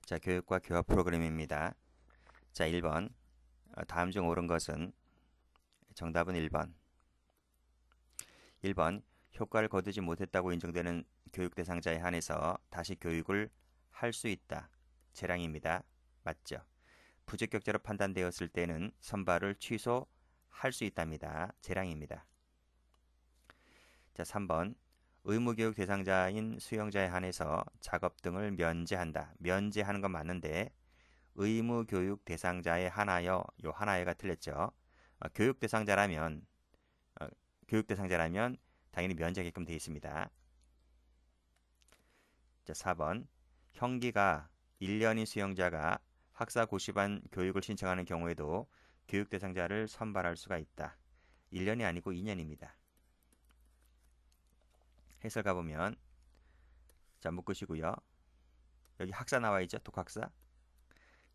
자, 교육과 교합 프로그램입니다. 자, 1번. 다음 중 옳은 것은 정답은 1번. 1번. 효과를 거두지 못했다고 인정되는 교육 대상자에 한해서 다시 교육을 할 수 있다. 재량입니다. 맞죠? 부적격자로 판단되었을 때는 선발을 취소할 수 있답니다. 재량입니다. 자, 3번. 의무교육 대상자인 수용자에 한해서 작업 등을 면제한다. 면제하는 건 맞는데 의무교육 대상자에 한하여, 요 한하여가 틀렸죠. 교육 대상자라면 어, 교육 대상자라면 당연히 면제하게끔 되어 있습니다. 자, 4번. 형기가 1년인 수용자가 학사 고시반 교육을 신청하는 경우에도 교육 대상자를 선발할 수가 있다. 1년이 아니고 2년입니다. 해설 가보면 자, 묶으시고요. 여기 학사 나와 있죠. 독학사.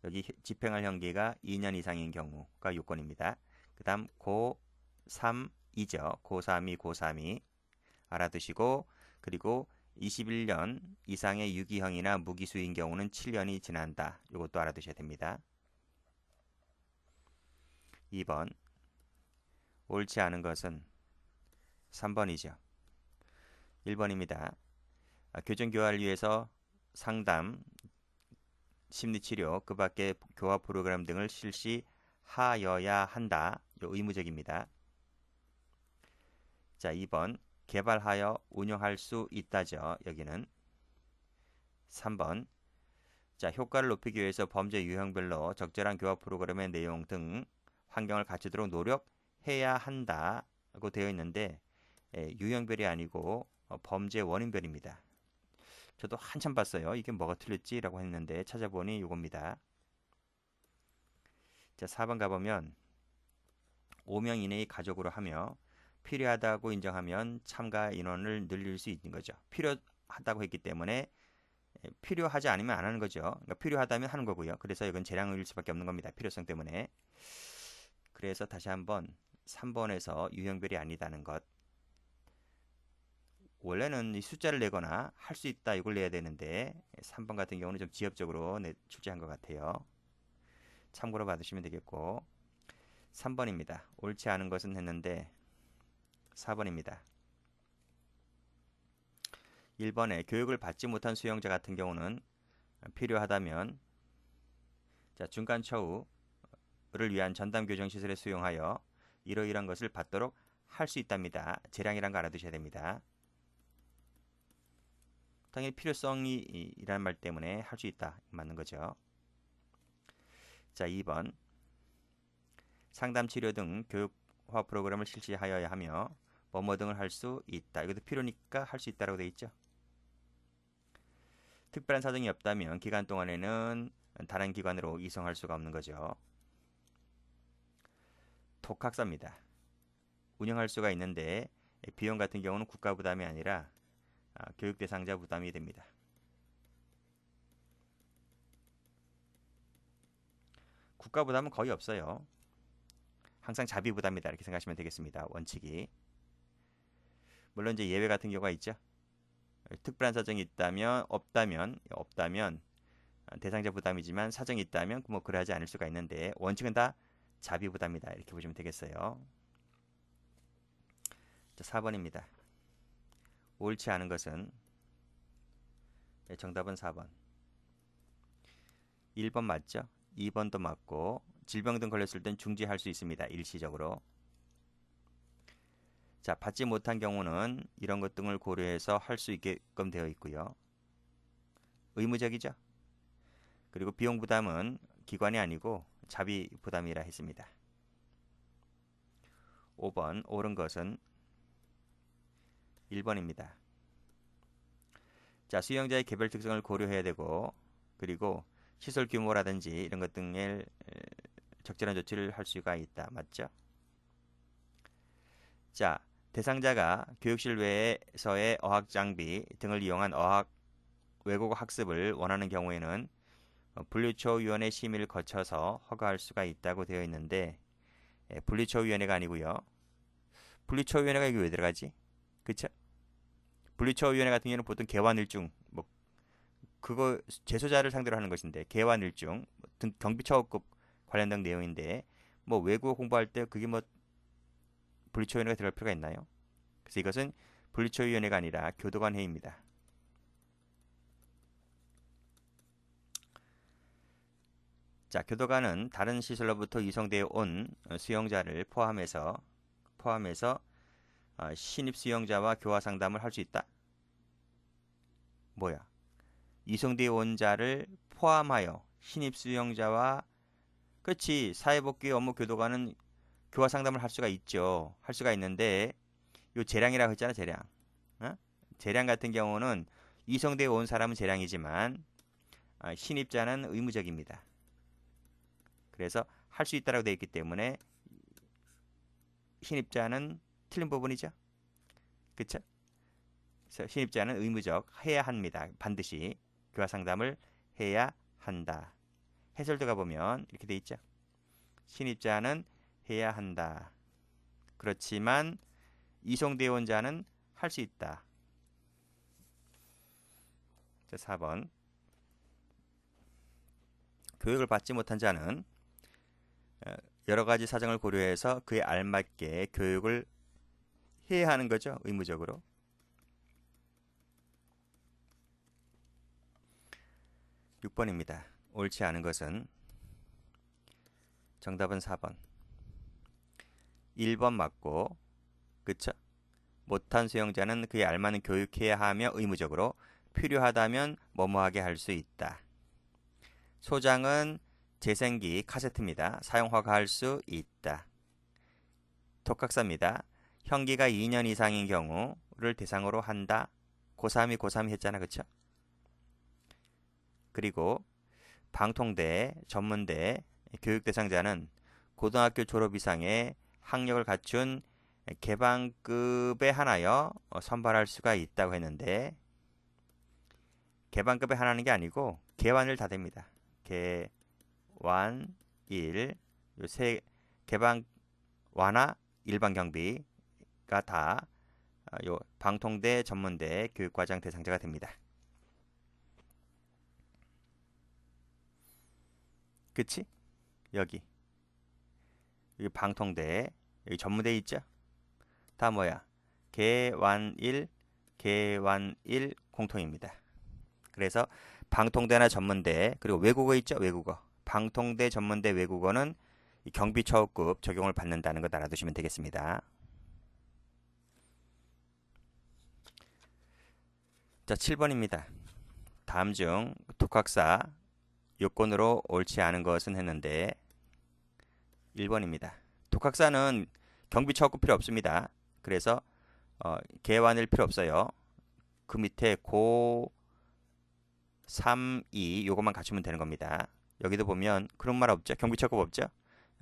여기 집행할 형기가 2년 이상인 경우가 요건입니다. 그 다음 고3이죠. 고3이 고3이 알아두시고, 그리고 21년 이상의 유기형이나 무기수인 경우는 7년이 지난다. 이것도 알아두셔야 됩니다. 2번. 옳지 않은 것은 3번이죠. 1번입니다. 교정교화를 위해서 상담, 심리치료, 그 밖에 교화 프로그램 등을 실시하여야 한다. 요 의무적입니다. 자, 2번. 개발하여 운영할 수 있다죠. 여기는 3번. 자, 효과를 높이기 위해서 범죄 유형별로 적절한 교화 프로그램의 내용 등 환경을 갖추도록 노력해야 한다고 되어 있는데 유형별이 아니고 범죄 원인별입니다. 저도 한참 봤어요. 이게 뭐가 틀렸지라고 했는데 찾아보니 이겁니다. 자, 4번 가보면 5명 이내의 가족으로 하며 필요하다고 인정하면 참가 인원을 늘릴 수 있는 거죠. 필요하다고 했기 때문에 필요하지 않으면 안 하는 거죠. 그러니까 필요하다면 하는 거고요. 그래서 이건 재량일 수밖에 없는 겁니다. 필요성 때문에. 그래서 다시 한번 3번에서 유형별이 아니다는 것. 원래는 이 숫자를 내거나 할 수 있다 이걸 내야 되는데 3번 같은 경우는 좀 지엽적으로 출제한 것 같아요. 참고로 받으시면 되겠고 3번입니다. 옳지 않은 것은 했는데 4번입니다. 1번에 교육을 받지 못한 수용자 같은 경우는 필요하다면 자, 중간 처우를 위한 전담 교정 시설에 수용하여 이러이러한 것을 받도록 할 수 있답니다. 재량이란 거 알아두셔야 됩니다. 당연히 필요성이라는 말 때문에 할 수 있다. 맞는 거죠. 자, 2번. 상담 치료 등 교육화 프로그램을 실시하여야 하며 뭐뭐 등을 할 수 있다. 이것도 필요니까 할 수 있다라고 되어 있죠. 특별한 사정이 없다면 기간 동안에는 다른 기관으로 이송할 수가 없는 거죠. 독학사입니다. 운영할 수가 있는데 비용 같은 경우는 국가 부담이 아니라 교육 대상자 부담이 됩니다. 국가 부담은 거의 없어요. 항상 자비 부담이다 이렇게 생각하시면 되겠습니다. 원칙이. 물론 이제 예외 같은 경우가 있죠. 특별한 사정이 있다면 없다면 대상자 부담이지만 사정이 있다면 뭐 그러하지 않을 수가 있는데 원칙은 다 자비 부담이다 이렇게 보시면 되겠어요. 자, 4번입니다. 옳지 않은 것은 정답은 4번. 1번 맞죠? 2번도 맞고 질병 등 걸렸을 땐 중지할 수 있습니다. 일시적으로. 자, 받지 못한 경우는 이런 것 등을 고려해서 할 수 있게끔 되어 있고요. 의무적이죠. 그리고 비용 부담은 기관이 아니고 자비 부담이라 했습니다. 5번 옳은 것은 1번입니다. 자, 수용자의 개별 특성을 고려해야 되고 그리고 시설 규모라든지 이런 것 등의 적절한 조치를 할 수가 있다. 맞죠? 자, 대상자가 교육실 외에서의 어학 장비 등을 이용한 어학 외국어 학습을 원하는 경우에는 분류초위원회 심의를 거쳐서 허가할 수가 있다고 되어 있는데 분류초위원회가 아니고요. 분류초위원회가 여기 왜 들어가지? 그쵸? 분류초위원회 같은 경우는 보통 개완일중 뭐 그거 재소자를 상대로 하는 것인데 개완일중 등 경비처우급 관련된 내용인데 뭐 외국어 공부할 때 그게 뭐 분리처위원회가 들어갈 필요가 있나요? 그래서 이것은 분리처위원회가 아니라 교도관 회의입니다. 자, 교도관은 다른 시설로부터 이송되어 온 수용자를 포함해서 신입 수용자와 교화 상담을 할 수 있다. 뭐야? 이송되어 온 자를 포함하여 신입 수용자와 그렇지. 사회복귀 업무 교도관은 교화 상담을 할 수가 있죠. 할 수가 있는데 요 재량이라고 했잖아, 재량. 어? 재량 같은 경우는 이송되어 온 사람은 재량이지만 신입자는 의무적입니다. 그래서 할 수 있다라고 되어 있기 때문에 신입자는 틀린 부분이죠. 그쵸? 그래서 신입자는 의무적 해야 합니다. 반드시 교화 상담을 해야 한다. 해설도가 보면 이렇게 돼 있죠. 신입자는 해야 한다. 그렇지만 이송되어 온 자는 할 수 있다. 자, 4번. 교육을 받지 못한 자는 여러 가지 사정을 고려해서 그에 알맞게 교육을 해야 하는 거죠. 의무적으로. 6번입니다. 옳지 않은 것은 정답은 4번. 1번 맞고 그쵸? 못한 수용자는 그에 알맞는 교육해야 하며 의무적으로 필요하다면 뭐뭐하게 할 수 있다. 소장은 재생기 카세트입니다. 사용 허가할 수 있다. 독학사입니다. 형기가 2년 이상인 경우를 대상으로 한다. 고3이 고3이 했잖아. 그쵸? 그리고 방통대, 전문대, 교육 대상자는 고등학교 졸업 이상의 학력을 갖춘 개방급에 한하여 선발할 수가 있다고 했는데 개방급에 한하는 게 아니고 개완을 다 됩니다. 개완 1, 요세 개방 완화 일반 경비가 다 요 방통대, 전문대 교육과정 대상자가 됩니다. 그치? 여기 방통대, 여기 전문대 있죠? 다 뭐야? 개완 1, 개완 1 공통입니다. 그래서 방통대나 전문대 그리고 외국어 있죠? 외국어. 방통대, 전문대, 외국어는 경비처우급 적용을 받는다는 것 알아두시면 되겠습니다. 자, 7번입니다. 다음 중 독학사 요건으로 옳지 않은 것은 했는데 1번입니다. 독학사는 경비처우급 필요 없습니다. 그래서 개완일 필요 없어요. 그 밑에 고 3, 2 요것만 갖추면 되는 겁니다. 여기도 보면 그런 말 없죠? 경비처우급 없죠?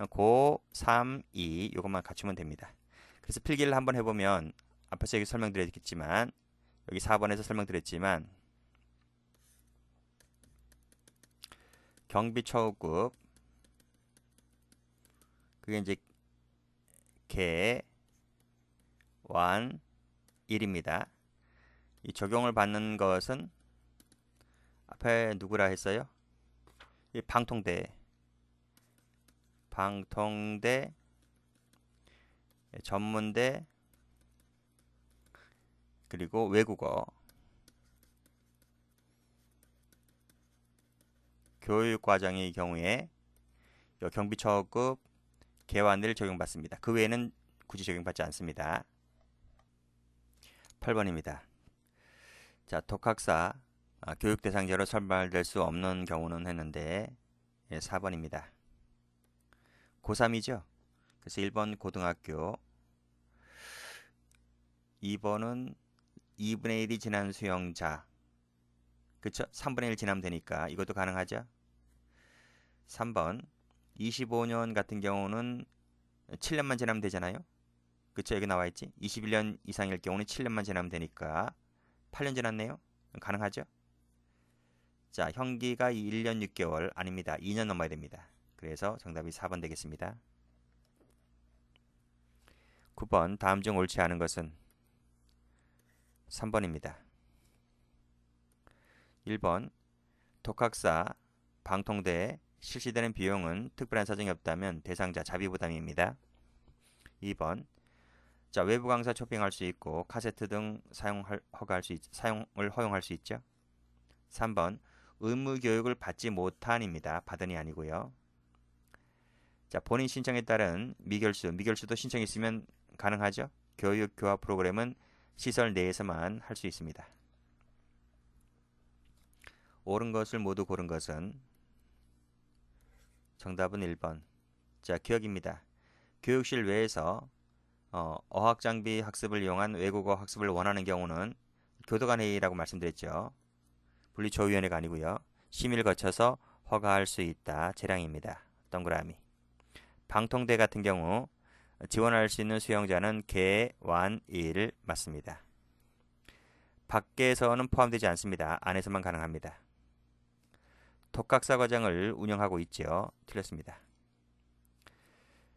고 3, 2 요것만 갖추면 됩니다. 그래서 필기를 한번 해보면 앞에서 여기 설명드렸겠지만 여기 4번에서 설명드렸지만 경비처우급 그게 이제 개완 1입니다. 이 적용을 받는 것은 앞에 누구라 했어요? 이 방통대, 전문대, 그리고 외국어, 교육과정의 경우에 경비처우급 개완을 적용받습니다. 그 외에는 굳이 적용받지 않습니다. 8번입니다. 자, 독학사 교육 대상자로 선발될 수 없는 경우는 했는데 4번입니다. 고3이죠. 그래서 1번 고등학교, 2번은 2분의 1이 지난 수용자, 그쵸? 3분의 1 지나면 되니까 이것도 가능하죠. 3번 25년 같은 경우는 7년만 지나면 되잖아요. 그쵸? 여기 나와 있지. 21년 이상일 경우는 7년만 지나면 되니까 8년 지났네요. 가능하죠? 자, 형기가 1년 6개월 아닙니다. 2년 넘어야 됩니다. 그래서 정답이 4번 되겠습니다. 9번 다음 중 옳지 않은 것은 3번입니다. 1번 독학사, 방통대 실시되는 비용은 특별한 사정이 없다면 대상자 자비 부담입니다. 2번. 자, 외부 강사 쇼핑할 수 있고 카세트 등 사용을 허용할 수 있죠. 3번. 의무 교육을 받지 못한입니다. 받은이 아니고요. 자, 본인 신청에 따른 미결수도 신청이 있으면 가능하죠. 교육 교화 프로그램은 시설 내에서만 할 수 있습니다. 옳은 것을 모두 고른 것은 정답은 1번. 자, 기억입니다. 교육실 외에서 어학장비 학습을 이용한 외국어 학습을 원하는 경우는 교도관 회의라고 말씀드렸죠. 분리조위원회가 아니고요. 심의를 거쳐서 허가할 수 있다. 재량입니다. 동그라미. 방통대 같은 경우 지원할 수 있는 수용자는 개, 완, 일 맞습니다. 밖에서는 포함되지 않습니다. 안에서만 가능합니다. 독학사 과정을 운영하고 있죠. 틀렸습니다.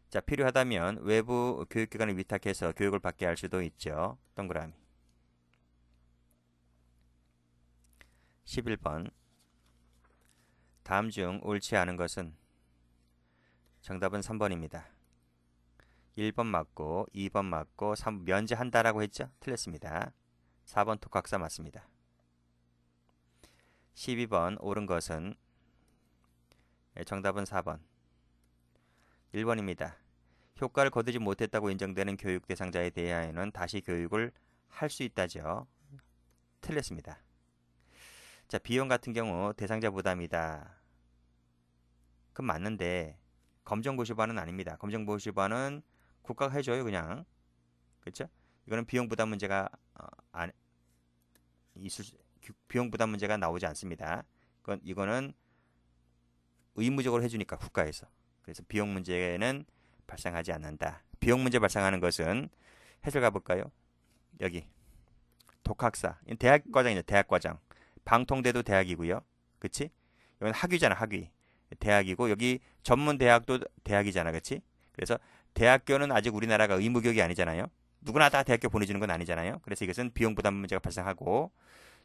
자, 필요하다면 외부 교육기관을 위탁해서 교육을 받게 할 수도 있죠. 동그라미. 11번. 다음 중 옳지 않은 것은 정답은 3번입니다. 1번 맞고 2번 맞고 3번 면제한다라고 했죠? 틀렸습니다. 4번 독학사 맞습니다. 12번 옳은 것은 정답은 4번. 1번입니다. 효과를 거두지 못했다고 인정되는 교육 대상자에 대하여는 다시 교육을 할 수 있다죠. 틀렸습니다. 자, 비용 같은 경우 대상자 부담이다. 그럼 맞는데 검정고시반은 아닙니다. 검정고시반은 국가가 해줘요, 그냥. 그렇죠? 이거는 비용 부담 문제가 비용 부담 문제가 나오지 않습니다. 이거는 의무적으로 해주니까 국가에서. 그래서 비용 문제는 발생하지 않는다. 비용 문제 발생하는 것은 해설 가볼까요? 여기 독학사, 대학 과정이죠. 대학 과정. 방통대도 대학이고요. 그치? 이건 학위잖아, 학위. 대학이고 여기 전문 대학도 대학이잖아, 그치? 그래서 대학교는 아직 우리나라가 의무교육이 아니잖아요. 누구나 다 대학교 보내주는 건 아니잖아요. 그래서 이것은 비용 부담 문제가 발생하고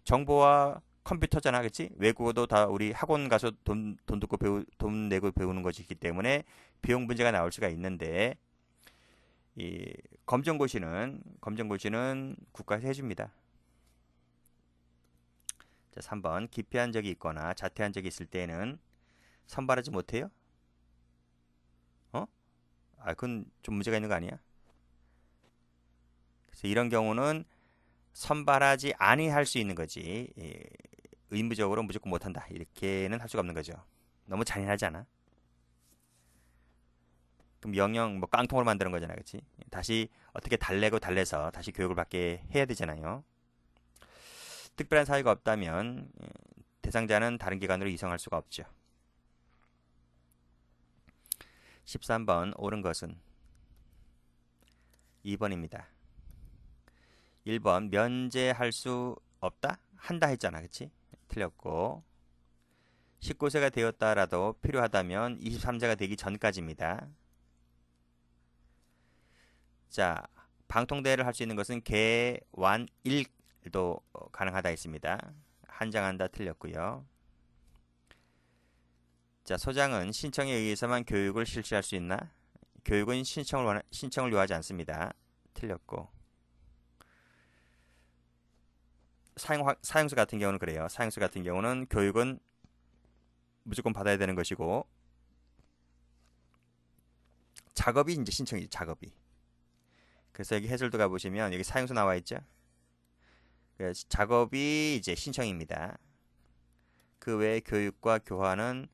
정보와 컴퓨터잖아, 그치? 외국어도 다 우리 학원 가서 돈 내고 배우는 것이기 때문에 비용 문제가 나올 수가 있는데 이 검정고시는 국가에서 해줍니다. 자, 3번 기피한 적이 있거나 자퇴한 적이 있을 때에는 선발하지 못해요? 그건 좀 문제가 있는 거 아니야? 그래서 이런 경우는 선발하지 아니할 수 있는 거지. 의무적으로 무조건 못한다. 이렇게는 할 수가 없는 거죠. 너무 잔인하지 않아? 그럼 영영 깡통으로 만드는 거잖아, 그렇지? 다시 어떻게 달래서 다시 교육을 받게 해야 되잖아요. 특별한 사유가 없다면 대상자는 다른 기관으로 이송할 수가 없죠. 13번 옳은 것은 2번입니다. 1번 면제할 수 없다? 한다 했잖아, 그치? 틀렸고 19세가 되었다라도 필요하다면 23세가 되기 전까지입니다. 자, 방통대를 할 수 있는 것은 개, 완, 일도 가능하다 했습니다. 한장한다 틀렸고요. 자, 소장은 신청에 의해서만 교육을 실시할 수 있나? 교육은 신청을 요하지 않습니다. 틀렸고 사용수 같은 경우는 그래요. 사용수 같은 경우는 교육은 무조건 받아야 되는 것이고 작업이 이제 신청이죠. 작업이. 그래서 여기 해설도 가보시면 여기 사용수 나와 있죠. 그래서 작업이 이제 신청입니다. 그 외에 교육과 교화는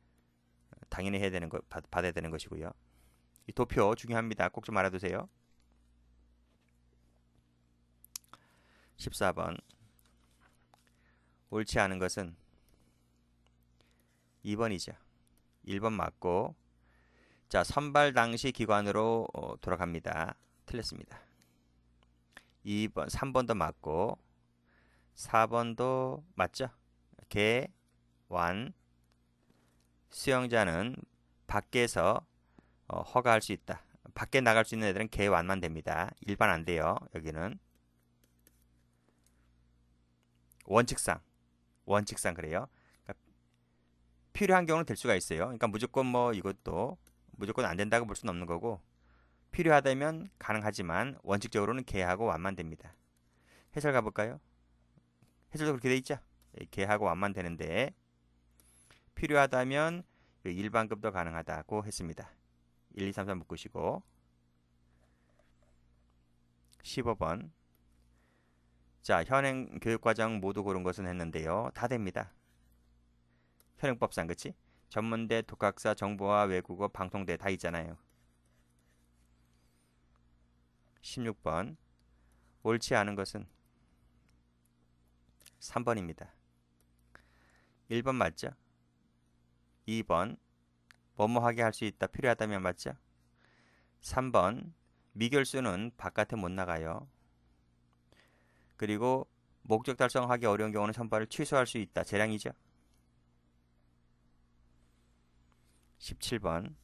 당연히 해야 되는 거 받아야 되는 것이고요. 이 도표 중요합니다. 꼭 좀 알아두세요. 14번 옳지 않은 것은 2번이죠. 1번 맞고 자, 선발 당시 기관으로 돌아갑니다. 틀렸습니다. 2번, 3번도 맞고 4번도 맞죠? 개, 완, 수용자는 밖에서 허가할 수 있다. 밖에 나갈 수 있는 애들은 개, 완만 됩니다. 일반 안 돼요. 여기는 원칙상 그래요. 그러니까 필요한 경우는 될 수가 있어요. 그러니까 무조건 뭐 이것도 무조건 안 된다고 볼 수는 없는 거고 필요하다면 가능하지만 원칙적으로는 개하고 완만 됩니다. 해설 가볼까요? 해설도 그렇게 돼 있죠? 개하고 완만 되는데 필요하다면 일반급도 가능하다고 했습니다. 1, 2, 3, 4 묶으시고 15번 자 현행 교육과정 모두 고른 것은 했는데요. 다 됩니다. 현행법상 그치? 전문대, 독학사, 정보화, 외국어, 방통대 다 있잖아요. 16번 옳지 않은 것은 3번입니다. 1번 맞죠? 2번 뭐뭐하게 할 수 있다 필요하다면 맞죠? 3번 미결수는 바깥에 못 나가요. 그리고 목적 달성하기 어려운 경우는 선발을 취소할 수 있다. 재량이죠. 17번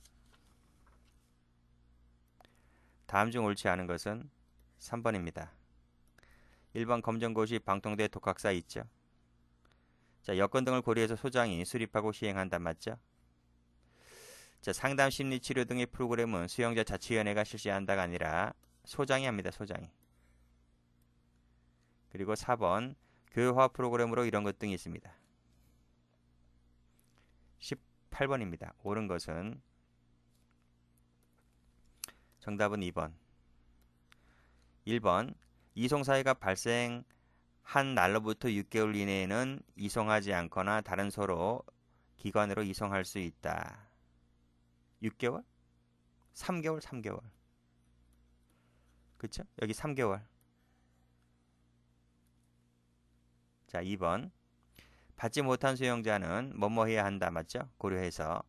다음 중 옳지 않은 것은 3번입니다. 1번 검정고시 방통대 독학사 있죠. 자, 여건 등을 고려해서 소장이 수립하고 시행한다. 맞죠? 자, 상담 심리 치료 등의 프로그램은 수용자 자치위원회가 실시한다가 아니라 소장이 합니다. 소장이. 그리고 4번 교육화 프로그램으로 이런 것 등이 있습니다. 18번입니다. 옳은 것은 정답은 2번. 1번 이송사회가 발생한 날로부터 6개월 이내에는 이송하지 않거나 다른 서로 기관으로 이송할 수 있다. 6개월? 3개월, 3개월. 그쵸? 여기 3개월. 자, 2번. 받지 못한 수용자는 뭐뭐 해야 한다. 맞죠? 고려해서.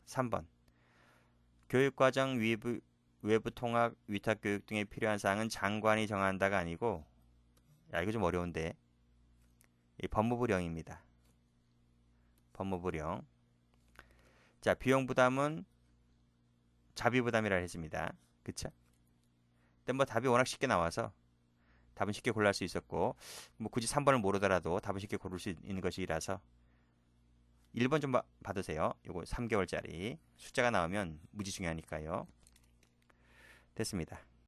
3번. 교육과정 외부 통합, 위탁교육 등에 필요한 사항은 장관이 정한다가 아니고 야, 이거 좀 어려운데. 이 법무부령입니다. 법무부령. 자, 비용 부담은 자비 부담이라 했습니다. 그쵸? 근데 뭐 답이 워낙 쉽게 나와서 답은 쉽게 골랄 수 있었고 뭐 굳이 3번을 모르더라도 답은 쉽게 고를 수 있는 것이라서 1번 좀 받으세요. 요거 3개월짜리 숫자가 나오면 무지 중요하니까요. 됐습니다.